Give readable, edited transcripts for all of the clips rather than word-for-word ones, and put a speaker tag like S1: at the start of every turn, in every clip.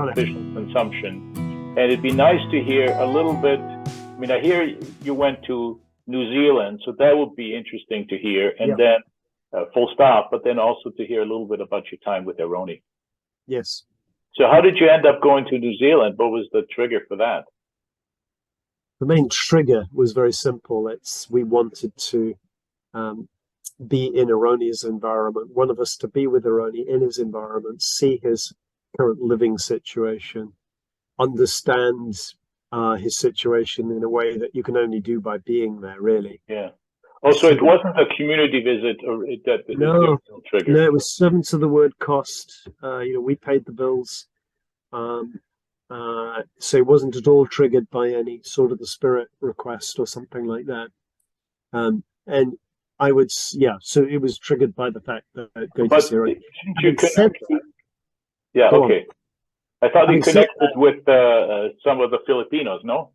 S1: Got it.
S2: official consumption. And it'd be nice to hear a little bit. I mean, I hear you went to New Zealand, so that would be interesting to hear. And then full stop, but then also to hear a little bit about your time with Aironi.
S1: Yes.
S2: So how did you end up going to New Zealand? What was the trigger for that?
S1: The main trigger was very simple. We wanted to be in Aironi's environment, one of us to be with Aironi in his environment, see his current living situation, understand his situation in a way that you can only do by being there, really.
S2: Yeah. Oh, so it wasn't a community visit, or
S1: no,
S2: trigger?
S1: No, it was 7th of the word cost. We paid the bills. So it wasn't at all triggered by any sort of the spirit request or something like that. And I would, so it was triggered by the fact that going to see Aironi.
S2: Yeah, okay. I thought you connected with some of the Filipinos, no?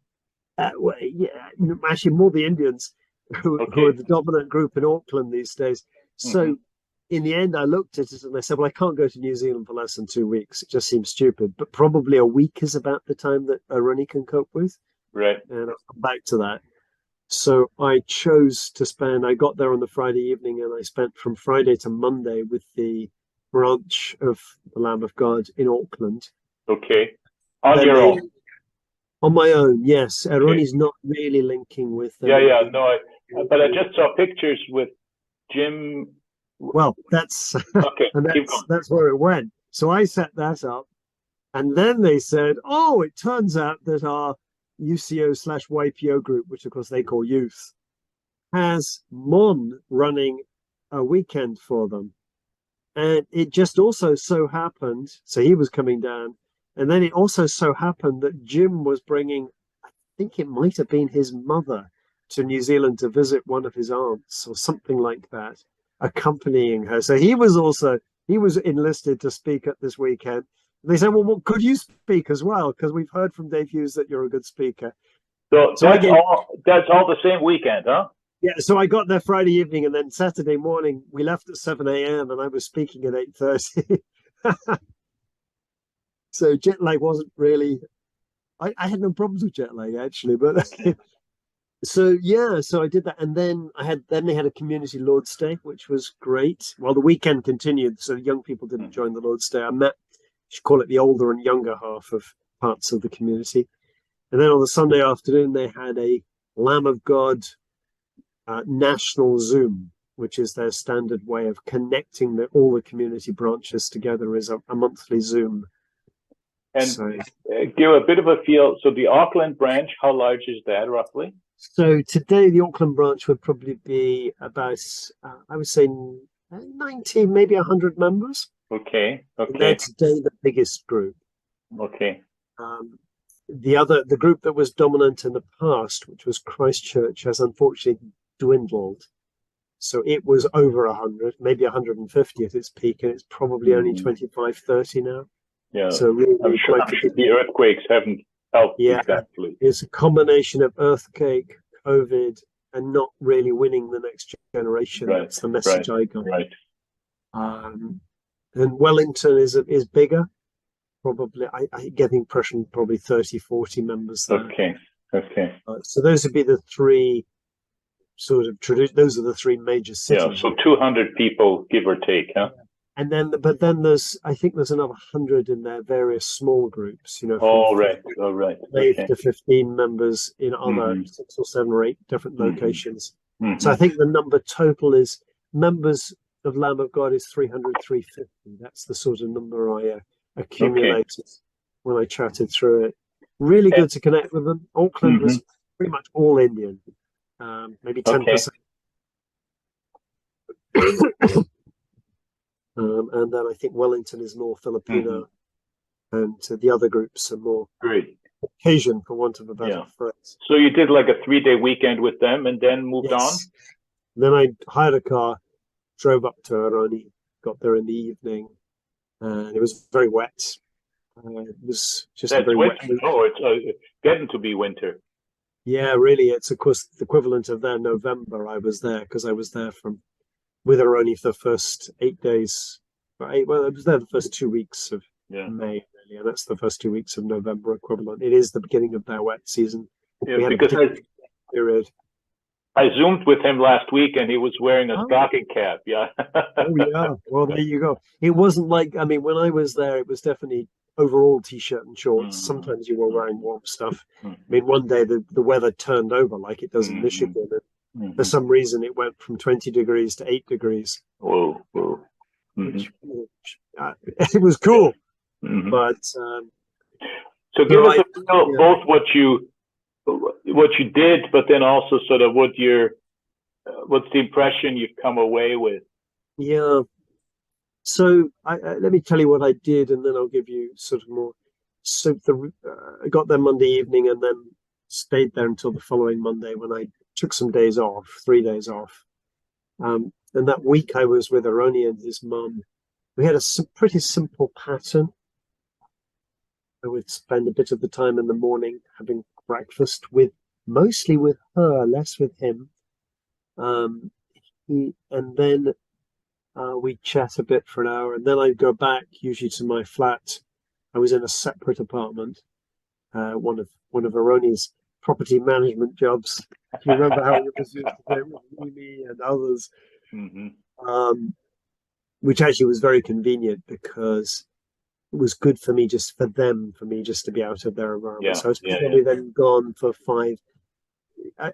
S1: Well, yeah, actually more the Indians who are the dominant group in Auckland these days. So in the end, I looked at it and I said, well, I can't go to New Zealand for less than 2 weeks. It just seems stupid. But probably a week is about the time that Aironi can cope with.
S2: Right.
S1: And I'll come back to that. So I chose to spend, I got there on the Friday evening and I spent from Friday to Monday with the branch of the Lamb of God in Auckland.
S2: Okay. On your own?
S1: On my own, yes. Aironi's not really linking with them.
S2: No, but I just saw pictures with Jim.
S1: Well, that's
S2: okay.
S1: And that's where it went. So I set that up, and then they said, "Oh, it turns out that our UCO/YPO group, which of course they call youth, has Mon running a weekend for them." And it just also so happened, so he was coming down, and then it also so happened that Jim was bringing, I think it might have been his mother, to New Zealand to visit one of his aunts or something like that, accompanying her. So he was enlisted to speak at this weekend. And they said, well, could you speak as well? Because we've heard from Dave Hughes that you're a good speaker.
S2: So that's all the same weekend, huh?
S1: Yeah, so I got there Friday evening, and then Saturday morning we left at 7 a.m. and I was speaking at 8:30. So jet lag wasn't really. I had no problems with jet lag actually, but so I did that, and then they had a community Lord's Day, which was great. Well, the weekend continued, so young people didn't join the Lord's Day. I met, you should call it, the older and younger half of parts of the community, and then on the Sunday afternoon they had a Lamb of God national Zoom, which is their standard way of connecting all the community branches together, is a monthly Zoom.
S2: And give a bit of a feel. So the Auckland branch, how large is that roughly?
S1: So today the Auckland branch would probably be about, I would say 90, maybe 100 members.
S2: Okay.
S1: They're today the biggest group.
S2: Okay.
S1: The group that was dominant in the past, which was Christchurch, has unfortunately dwindled. So it was over 100, maybe 150 at its peak, and it's probably only 25, 30 now.
S2: Yeah,
S1: so really
S2: I'm sure the earthquakes haven't helped exactly.
S1: It's a combination of earthquake, COVID, and not really winning the next generation.
S2: Right.
S1: That's the message I got.
S2: Right.
S1: And Wellington is bigger. Probably, I get the impression probably 30, 40 members there.
S2: Okay.
S1: So those would be the three sort of those are the three major cities.
S2: Yeah, so 200 people, give or take, huh?
S1: And then, I think there's another 100 in their various small groups,
S2: All right.
S1: 8 to 15 members in other 6 or 7 or 8 different locations. So I think the number total is members of Lamb of God is 300, 350. That's the sort of number I accumulated when I chatted through it. Really good to connect with them. Auckland was pretty much all Indian, maybe 10%. And then I think Wellington is more Filipino, and the other groups are more Caucasian, for want of a better phrase.
S2: So you did like a 3-day weekend with them, and then moved on?
S1: Then I hired a car, drove up to Aironi, got there in the evening, and it was very wet. It was just a very wet week.
S2: Oh, it's getting to be winter.
S1: Yeah, really. It's, of course, the equivalent of their November. I was there because I was there with Aironi for the first 8 days. Well, I was there the first 2 weeks of May, really. Yeah, that's the first 2 weeks of November equivalent. It is the beginning of their wet season.
S2: Yeah,
S1: We had
S2: because
S1: period.
S2: I zoomed with him last week and he was wearing a stocking cap. Yeah.
S1: Oh yeah. Well, there you go. It wasn't like, I mean, when I was there, it was definitely overall t-shirt and shorts. Sometimes you were wearing warm stuff. I mean, one day the weather turned over like it does in Michigan. And for some reason, it went from 20 degrees to 8 degrees.
S2: Whoa.
S1: Which it was cool. But
S2: so give us a feel both what you did, but then also sort of what's the impression you've come away with.
S1: Yeah. So let me tell you what I did, and then I'll give you sort of more. So I got there Monday evening, and then stayed there until the following Monday when I took some days off, 3 days off. And that week I was with Aroni and his mum. We had a pretty simple pattern. I would spend a bit of the time in the morning having breakfast mostly with her, less with him. And then we'd chat a bit for an hour, and then I'd go back usually to my flat. I was in a separate apartment, one of Aroni's property management jobs. If you remember how it was used to do with Mimi and others, which actually was very convenient because it was good for me just to be out of their environment. So I was probably then gone for 5.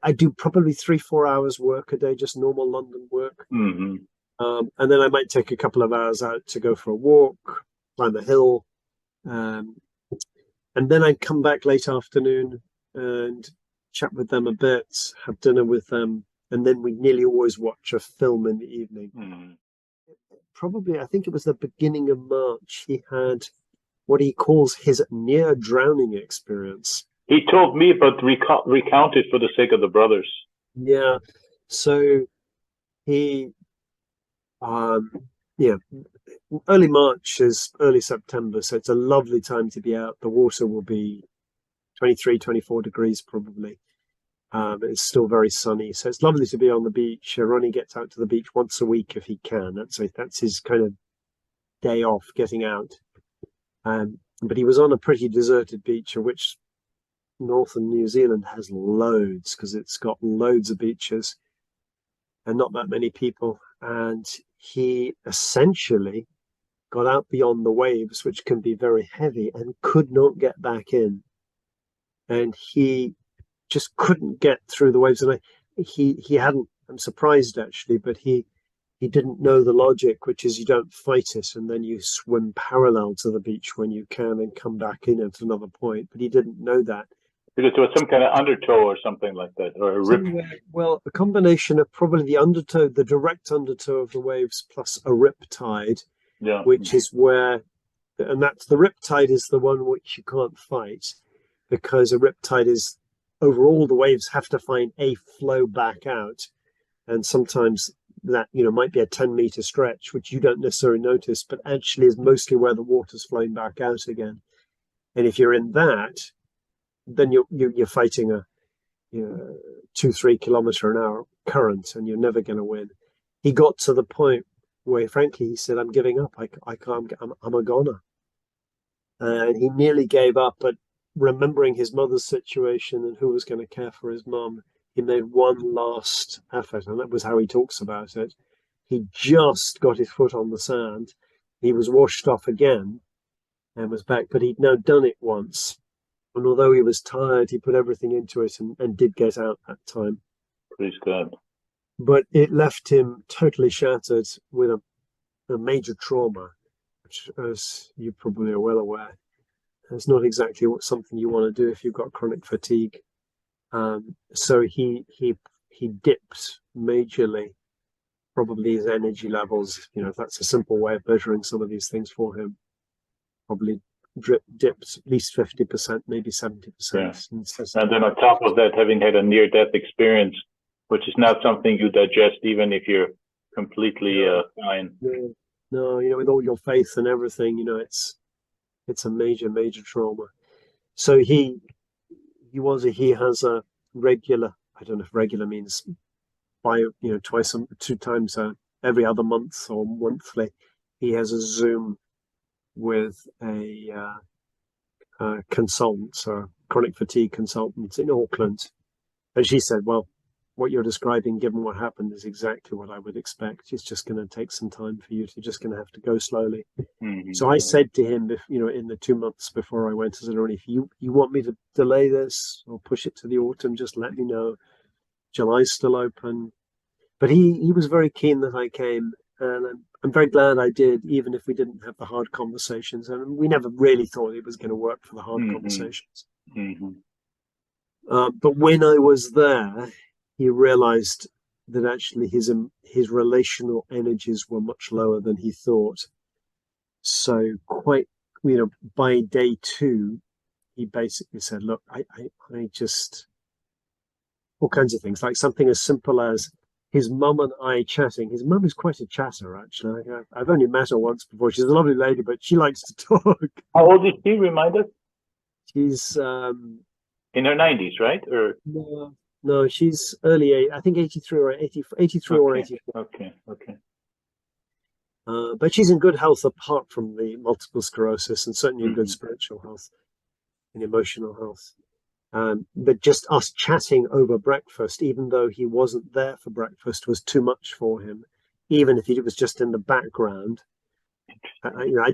S1: I do probably 3-4 hours work a day, just normal London work. And then I might take a couple of hours out to go for a walk, climb a hill. And then I'd come back late afternoon and chat with them a bit, have dinner with them. And then we nearly always watch a film in the evening. Probably, I think it was the beginning of March, he had what he calls his near drowning experience.
S2: He told me, but recount it for the sake of the brothers.
S1: Yeah. So he, early March is early September. So it's a lovely time to be out. The water will be 23, 24 degrees probably. It's still very sunny. So it's lovely to be on the beach. Ronnie gets out to the beach once a week if he can. That's his kind of day off, getting out. But he was on a pretty deserted beach, of which northern New Zealand has loads because it's got loads of beaches and not that many people. And he essentially got out beyond the waves, which can be very heavy, and could not get back in. And he just couldn't get through the waves. And he hadn't, I'm surprised actually, but he didn't know the logic, which is you don't fight it and then you swim parallel to the beach when you can and come back in at another point. But he didn't know that.
S2: Because there was some kind of undertow or something like that, or a rip.
S1: Well, a combination of probably the undertow, the direct undertow of the waves, plus a rip tide, which is where, and that's the rip tide is the one which you can't fight, because a rip tide is overall the waves have to find a flow back out, and sometimes that might be a 10-meter stretch, which you don't necessarily notice, but actually is mostly where the water's flowing back out again. And if you're in that, then you're fighting a 2-3 kilometer an hour current, and you're never going to win. He got to the point where, frankly, he said, "I'm giving up. I can't. I'm a goner." And he nearly gave up. But remembering his mother's situation and who was going to care for his mum, he made one last effort, and that was how he talks about it. He just got his foot on the sand. He was washed off again and was back, but he'd now done it once. And although he was tired, he put everything into it and did get out that time.
S2: Praise God.
S1: But it left him totally shattered with a major trauma, which, as you probably are well aware, is not exactly something you want to do if you've got chronic fatigue. So he dipped majorly, probably his energy levels, if that's a simple way of measuring some of these things for him, probably dipped at least 50%, maybe 70%.
S2: And then on top of that, having had a near-death experience, which is not something you digest even if you're completely fine.
S1: No, with all your faith and everything, it's a major, major trauma. So he has a regular, I don't know if regular means twice, 2 times every other month or monthly. He has a Zoom with a consultants, or chronic fatigue consultants in Auckland. And she said, well, what you're describing, given what happened, is exactly what I would expect. It's just going to take some time for you. You're just going to have to go slowly.
S2: Mm-hmm.
S1: So I said to him, in the 2 months before I went, I said, if you want me to delay this or push it to the autumn, just let me know. July's still open. But he was very keen that I came, and I'm very glad I did, even if we didn't have the hard conversations. And we never really thought it was going to work for the hard conversations.
S2: Mm-hmm.
S1: But when I was there, he realized that actually his relational energies were much lower than he thought. So by day 2, he basically said, look, I just, all kinds of things, like something as simple as his mum and I chatting. His mum is quite a chatter, actually. I've only met her once before. She's a lovely lady, but she likes to talk.
S2: How old is she? Remind us.
S1: She's
S2: in her 90s, right? Or
S1: no, she's early. I think 83 or 83 or 84.
S2: Okay.
S1: But she's in good health apart from the multiple sclerosis, and certainly in good spiritual health and emotional health. But just us chatting over breakfast, even though he wasn't there for breakfast, was too much for him. Even if he was just in the background,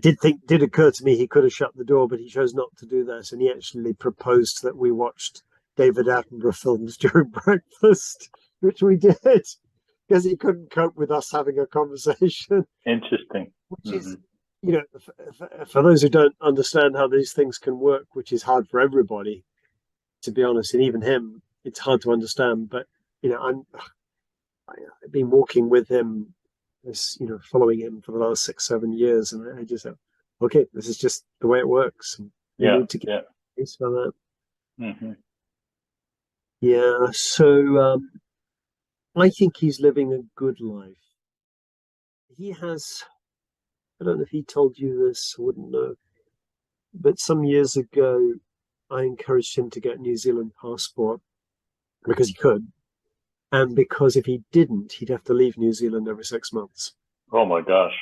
S1: did occur to me he could have shut the door, but he chose not to do that, and he actually proposed that we watched David Attenborough films during breakfast, which we did, because he couldn't cope with us having a conversation.
S2: Interesting.
S1: Which is, for those who don't understand how these things can work, which is hard for everybody, to be honest, and even him, it's hard to understand. But I've been walking with him, following him for the last 6-7 years, and I just said, okay, this is just the way it works. We need to get used to that.
S2: Mm-hmm.
S1: Yeah, so I think he's living a good life. He has, I don't know if he told you this, I wouldn't know, but some years ago, I encouraged him to get a New Zealand passport because he could, and because if he didn't, he'd have to leave New Zealand every 6 months.
S2: Oh my gosh.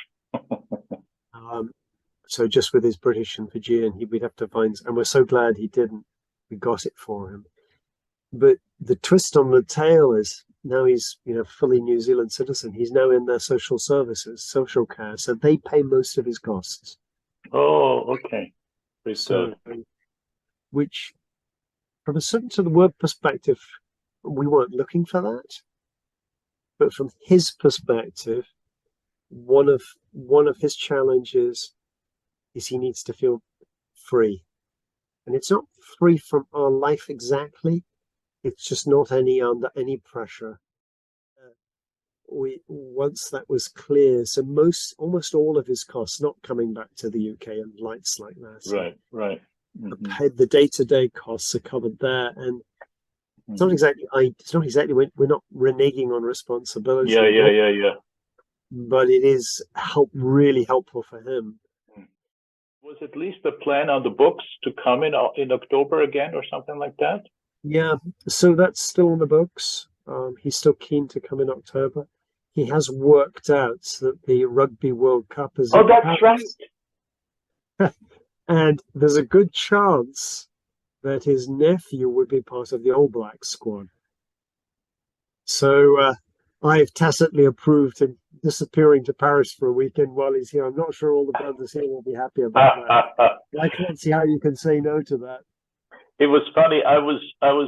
S1: So just with his British and Fijian, we'd have to find, and we're so glad he didn't. We got it for him. But the twist on the tail is now he's, fully New Zealand citizen. He's now in their social services, social care, so they pay most of his costs.
S2: Oh, okay.
S1: Which, from a certain to the word perspective, we weren't looking for that. But from his perspective, one of his challenges is he needs to feel free. And it's not free from our life exactly. It's just not under any pressure. Once that was clear, so almost all of his costs not coming back to the UK and lights like that.
S2: Right. Mm-hmm.
S1: The day-to-day costs are covered there, and it's not exactly. We're not reneging on responsibility.
S2: Yeah.
S1: But it is really helpful for him.
S2: Was at least the plan on the books to come in October again, or something like that?
S1: Yeah, so that's still on the books. He's still keen to come in October. He has worked out that the Rugby World Cup is.
S2: Oh, that's right.
S1: And there's a good chance that his nephew would be part of the All Blacks squad. So I've tacitly approved him disappearing to Paris for a weekend while he's here. I'm not sure all the brothers here will be happy about that. I can't see how you can say no to that.
S2: It was funny. I was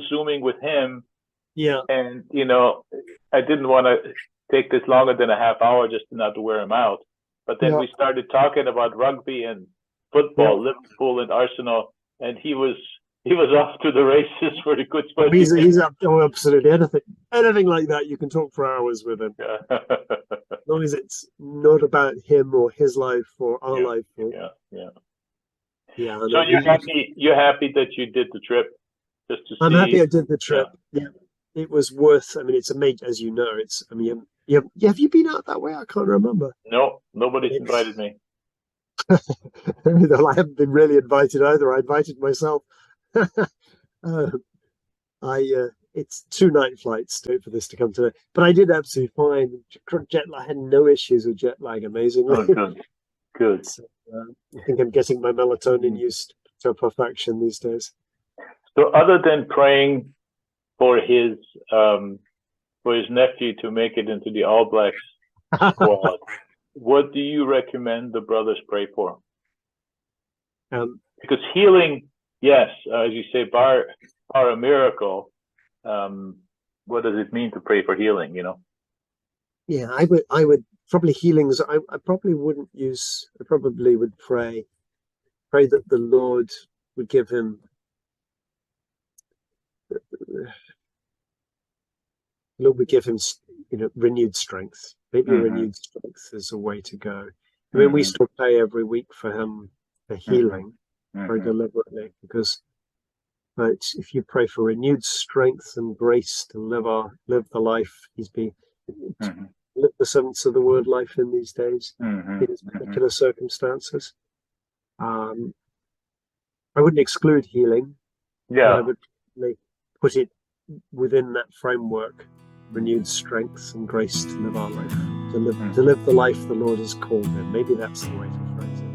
S2: Zooming with him.
S1: Yeah.
S2: And, I didn't want to take this longer than a half hour just not to wear him out. But then we started talking about rugby and football, Liverpool and Arsenal, and he was off to the races for the good spot.
S1: He's up to absolutely anything like that. You can talk for hours with him.
S2: Yeah.
S1: As long as it's not about him or his life or our life. Yeah.
S2: So you're happy that you did the trip, just to see.
S1: I'm happy I did the trip. Yeah. It was worth. I mean, it's amazing, as you know. It's. I mean, have you been out that way? I can't remember.
S2: No, nobody's invited me.
S1: I haven't been really invited either. I invited myself. It's 2 night flights for this to come today, but I did absolutely fine. Jet lag, I had no issues with jet lag, amazingly.
S2: Oh, good.
S1: So, I think I'm getting my melatonin use to perfection these days.
S2: So other than praying for his nephew to make it into the All Blacks squad, what do you recommend the brothers pray for? Because healing, yes, as you say, bar a miracle, what does it mean to pray for healing, you know?
S1: Yeah, I would probably healings. I probably wouldn't use. I probably would pray that the Lord would give him. The Lord would give him, renewed strength. Maybe renewed strength is a way to go. I mean, we still pray every week for him for healing very deliberately, because if you pray for renewed strength and grace to live the life he's been. Live the servants of the word life in these days, in his particular circumstances. I wouldn't exclude healing.
S2: Yeah.
S1: I would put it within that framework, renewed strength and grace to live our life, to live the life the Lord has called him. Maybe that's the way to phrase it.